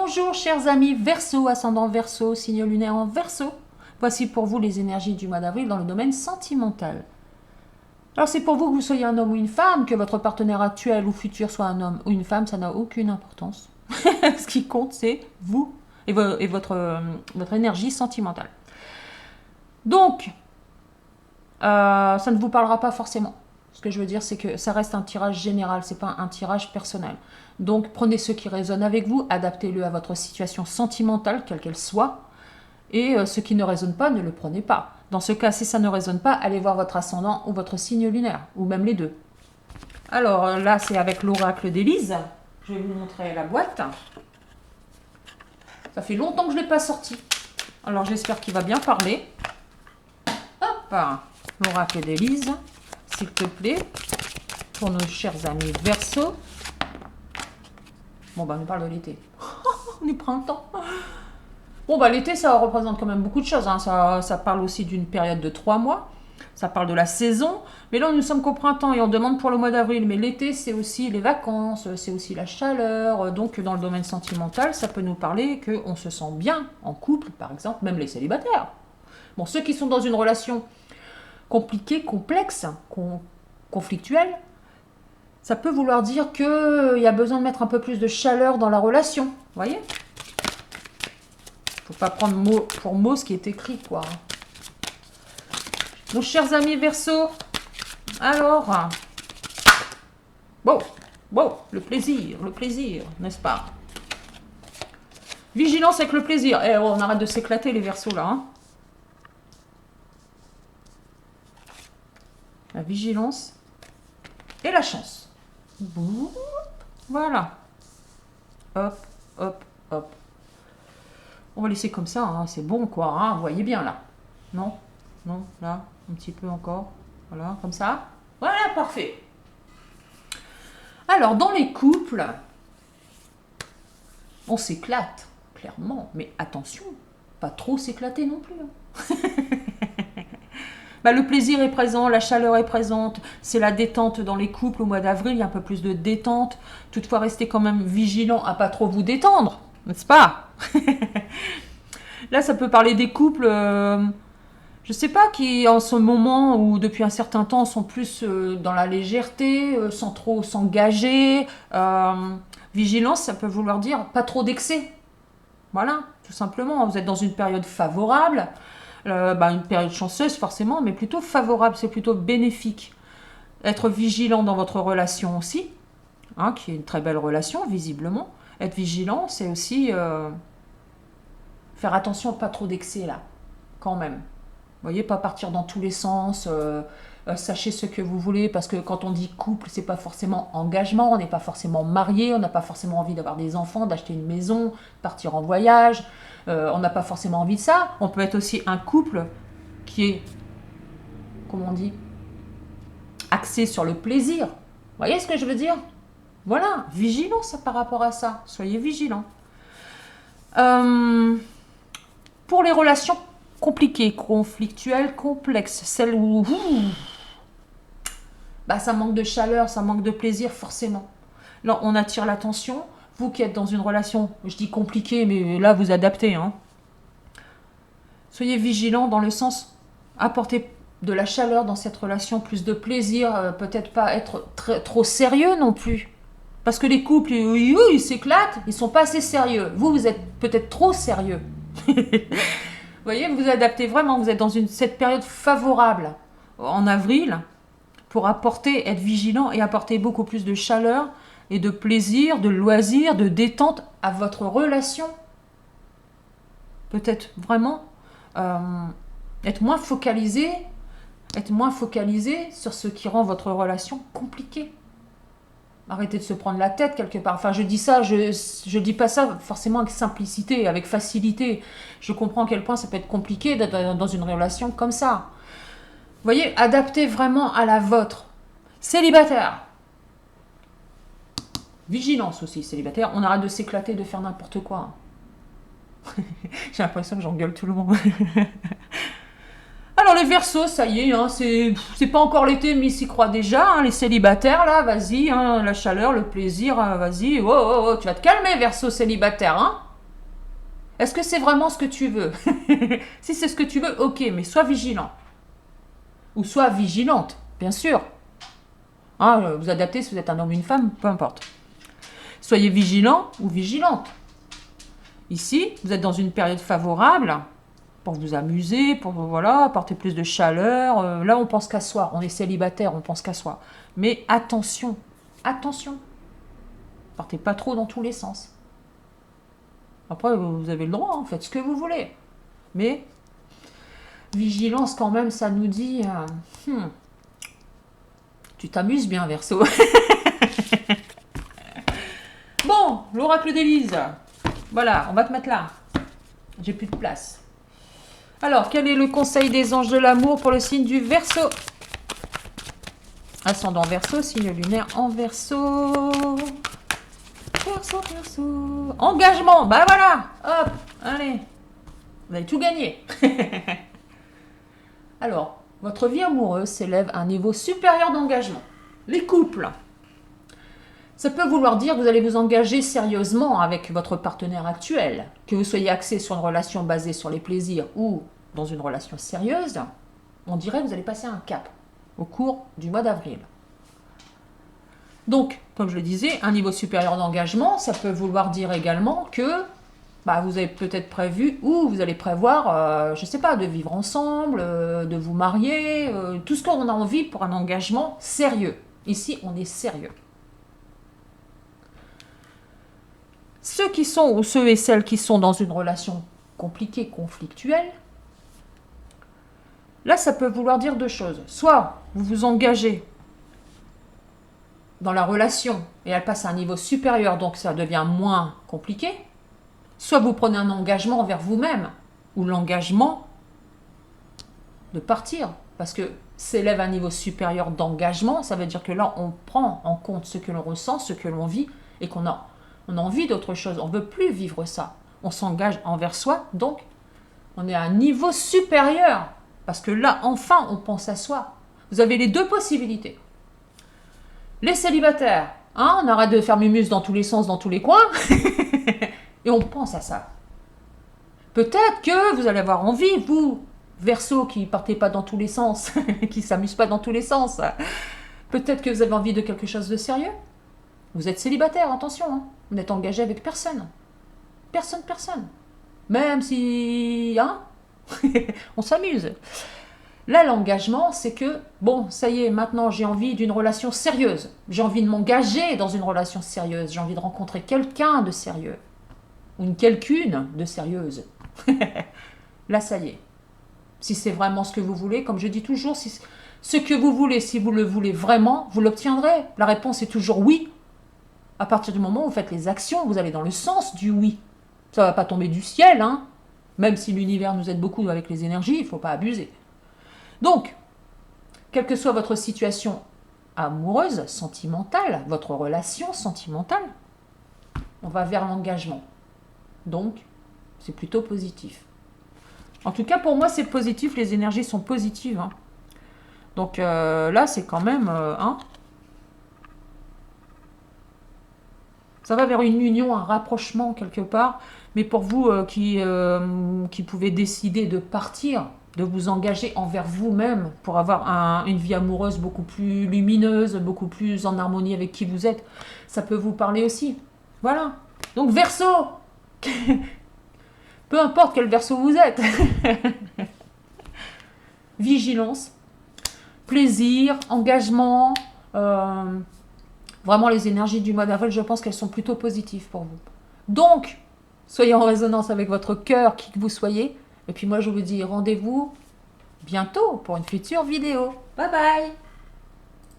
Bonjour chers amis Verseau, ascendant Verseau, signe lunaire en Verseau. Voici pour vous les énergies du mois d'avril dans le domaine sentimental. Alors c'est pour vous que vous soyez un homme ou une femme, que votre partenaire actuel ou futur soit un homme ou une femme, ça n'a aucune importance. Ce qui compte c'est vous et votre énergie sentimentale. Donc, ça ne vous parlera pas forcément. Ce que je veux dire, c'est que ça reste un tirage général, c'est pas un tirage personnel. Donc, prenez ce qui résonne avec vous, adaptez-le à votre situation sentimentale, quelle qu'elle soit, et ce qui ne résonne pas, ne le prenez pas. Dans ce cas, si ça ne résonne pas, allez voir votre ascendant ou votre signe lunaire, ou même les deux. Alors là, c'est avec l'oracle d'Élise. Je vais vous montrer la boîte. Ça fait longtemps que je ne l'ai pas sorti. Alors, j'espère qu'il va bien parler. Hop, l'oracle d'Élise, s'il te plaît, pour nos chers amis Verseau. Bon, bah, on nous parle de l'été. On est printemps. Bon, bah, l'été, ça représente quand même beaucoup de choses. Hein. Ça parle aussi d'une période de 3 mois. Ça parle de la saison. Mais là, nous sommes qu'au printemps et on demande pour le mois d'avril. Mais l'été, c'est aussi les vacances, c'est aussi la chaleur. Donc, dans le domaine sentimental, ça peut nous parler qu'on se sent bien en couple, par exemple, même les célibataires. Bon, ceux qui sont dans une relation compliquée, complexe, conflictuelle, ça peut vouloir dire qu'il y a besoin de mettre un peu plus de chaleur dans la relation. Vous voyez ? Faut pas prendre mot pour mot ce qui est écrit, quoi. Mon chers amis Verseau, alors, bon, le plaisir, n'est-ce pas? Vigilance avec le plaisir. Eh, on arrête de s'éclater les Verseaux là. Hein. La vigilance et la chance. Voilà. Hop, hop, hop. On va laisser comme ça, hein. C'est bon quoi, hein. Vous voyez bien là. Non, là, un petit peu encore. Voilà, comme ça. Voilà, parfait. Alors, dans les couples, on s'éclate, clairement. Mais attention, pas trop s'éclater non plus. Hein. Bah, le plaisir est présent, la chaleur est présente, c'est la détente dans les couples au mois d'avril, il y a un peu plus de détente. Toutefois, restez quand même vigilant à pas trop vous détendre, n'est-ce pas? Là, ça peut parler des couples, je sais pas, qui en ce moment ou depuis un certain temps sont plus dans la légèreté, sans trop s'engager. Vigilance, ça peut vouloir dire pas trop d'excès. Voilà, tout simplement. Vous êtes dans une période favorable. Une période chanceuse forcément, mais plutôt favorable, c'est plutôt bénéfique. Être vigilant dans votre relation aussi, hein, qui est une très belle relation visiblement. Être vigilant, c'est aussi faire attention, pas trop d'excès là, quand même. Vous voyez, pas partir dans tous les sens, sachez ce que vous voulez, parce que quand on dit couple, c'est pas forcément engagement, on n'est pas forcément marié, on n'a pas forcément envie d'avoir des enfants, d'acheter une maison, partir en voyage. On n'a pas forcément envie de ça. On peut être aussi un couple qui est, comment on dit, axé sur le plaisir. Vous voyez ce que je veux dire? Voilà, vigilance par rapport à ça. Soyez vigilants. Pour les relations compliquées, conflictuelles, complexes, celles où ça manque de chaleur, ça manque de plaisir, forcément. Là, on attire l'attention. Vous qui êtes dans une relation, je dis compliquée, mais là, vous adaptez. Hein. Soyez vigilants dans le sens, apporter de la chaleur dans cette relation, plus de plaisir, peut-être pas être trop sérieux non plus. Parce que les couples, ils s'éclatent, ils sont pas assez sérieux. Vous êtes peut-être trop sérieux. Vous voyez, vous adaptez vraiment, vous êtes dans cette période favorable en avril pour être vigilant et apporter beaucoup plus de chaleur et de plaisir, de loisir, de détente à votre relation. Peut-être vraiment être moins focalisé sur ce qui rend votre relation compliquée. Arrêtez de se prendre la tête quelque part. Enfin, je dis ça, je dis pas ça forcément avec simplicité, avec facilité. Je comprends à quel point ça peut être compliqué d'être dans une relation comme ça. Vous voyez, adaptez vraiment à la vôtre. Célibataire. Vigilance aussi, célibataire. On arrête de s'éclater, de faire n'importe quoi. J'ai l'impression que j'engueule tout le monde. Alors les Verseaux, ça y est, hein, c'est pas encore l'été, mais ils s'y croient déjà. Hein, les célibataires, là, vas-y, hein, la chaleur, le plaisir, vas-y. Oh, tu vas te calmer, Verseau célibataire. Hein. Est-ce que c'est vraiment ce que tu veux? Si c'est ce que tu veux, ok, mais sois vigilant. Ou sois vigilante, bien sûr. Hein, vous adaptez si vous êtes un homme ou une femme, peu importe. Soyez vigilant ou vigilante. Ici, vous êtes dans une période favorable pour vous amuser, pour voilà, apporter plus de chaleur. Là, on pense qu'à soi. On est célibataire, on pense qu'à soi. Mais attention, attention. Partez pas trop dans tous les sens. Après, vous avez le droit, faites ce que vous voulez. Mais vigilance quand même, ça nous dit... tu t'amuses bien, Verseau. Bon, l'oracle d'Élise. Voilà, on va te mettre là. J'ai plus de place. Alors, quel est le conseil des anges de l'amour pour le signe du Verseau? Ascendant Verseau, signe lunaire en Verseau. Verseau, Verseau. Engagement, bah voilà. Hop, allez. Vous avez tout gagné. Alors, votre vie amoureuse s'élève à un niveau supérieur d'engagement. Les couples. Ça peut vouloir dire que vous allez vous engager sérieusement avec votre partenaire actuel, que vous soyez axé sur une relation basée sur les plaisirs ou dans une relation sérieuse, on dirait que vous allez passer un cap au cours du mois d'avril. Donc, comme je le disais, un niveau supérieur d'engagement, ça peut vouloir dire également que vous avez peut-être prévu ou vous allez prévoir, je ne sais pas, de vivre ensemble, de vous marier, tout ce qu'on a envie pour un engagement sérieux. Ici, on est sérieux. Ceux qui sont, ou ceux et celles qui sont dans une relation compliquée, conflictuelle, là, ça peut vouloir dire deux choses. Soit vous vous engagez dans la relation et elle passe à un niveau supérieur, donc ça devient moins compliqué. Soit vous prenez un engagement envers vous-même, ou l'engagement de partir. Parce que s'élève à un niveau supérieur d'engagement, ça veut dire que là, on prend en compte ce que l'on ressent, ce que l'on vit, et qu'on a envie d'autre chose. On ne veut plus vivre ça. On s'engage envers soi, donc on est à un niveau supérieur. Parce que là, enfin, on pense à soi. Vous avez les deux possibilités. Les célibataires, on arrête de faire mumuse dans tous les sens, dans tous les coins, et on pense à ça. Peut-être que vous allez avoir envie, vous, Verseau, qui ne partez pas dans tous les sens, qui ne s'amuse pas dans tous les sens, peut-être que vous avez envie de quelque chose de sérieux. Vous êtes célibataire, attention, vous n'êtes engagé avec personne. Personne. Même si, on s'amuse. Là, l'engagement, c'est que, bon, ça y est, maintenant j'ai envie d'une relation sérieuse. J'ai envie de m'engager dans une relation sérieuse. J'ai envie de rencontrer quelqu'un de sérieux. Ou une quelqu'une de sérieuse. Là, ça y est. Si c'est vraiment ce que vous voulez, comme je dis toujours, si ce que vous voulez, si vous le voulez vraiment, vous l'obtiendrez. La réponse est toujours oui. À partir du moment où vous faites les actions, vous allez dans le sens du oui. Ça ne va pas tomber du ciel, Même si l'univers nous aide beaucoup avec les énergies, il ne faut pas abuser. Donc, quelle que soit votre situation amoureuse, sentimentale, votre relation sentimentale, on va vers l'engagement. Donc, c'est plutôt positif. En tout cas, pour moi, c'est positif, les énergies sont positives. Donc là, c'est quand même... ça va vers une union, un rapprochement quelque part. Mais pour vous qui pouvez décider de partir, de vous engager envers vous-même pour avoir une vie amoureuse beaucoup plus lumineuse, beaucoup plus en harmonie avec qui vous êtes, ça peut vous parler aussi. Voilà. Donc Verseau, peu importe quel Verseau vous êtes, vigilance, plaisir, engagement, vraiment les énergies du mois d'avril, je pense qu'elles sont plutôt positives pour vous. Donc, soyez en résonance avec votre cœur, qui que vous soyez. Et puis moi, je vous dis rendez-vous bientôt pour une future vidéo. Bye bye!